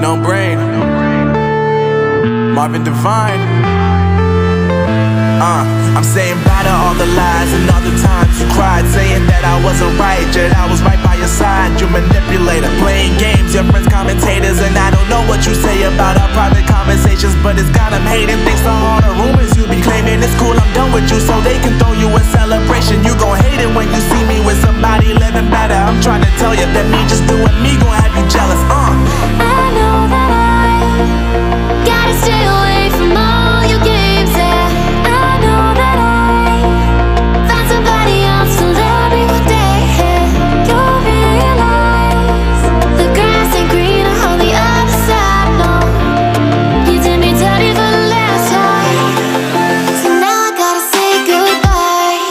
No brain. Marvin Divine. I'm saying bye to all the lies and all the times you cried, saying that I wasn't right, yet I was right by your side. You manipulator, playing games, your friends commentators, and I don't know what you say about our private conversations, but it's got them hating. Thanks to all the rumors you be claiming. It's cool, I'm done with you, so they can throw you a celebration. You gon' hate it when you see me with somebody living better. I'm trying to tell you that me just doing me gon' have you jealous. I know that I gotta stay away from all your games, yeah. I know that I found somebody else to love me one day, yeah. You'll realize the grass ain't greener on the other side, no. You did me dirty for the last time, so now I gotta say goodbye.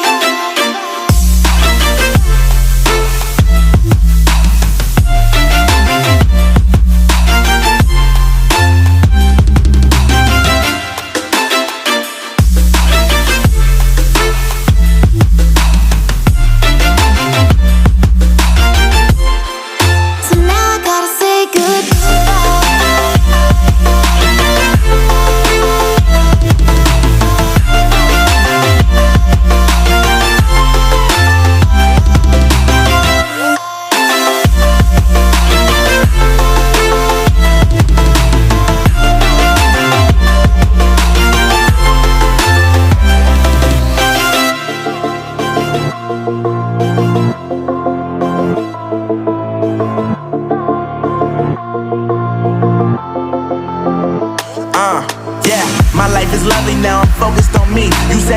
So now I gotta say goodbye. Yeah, my life is lovely now, I'm focused on me. You said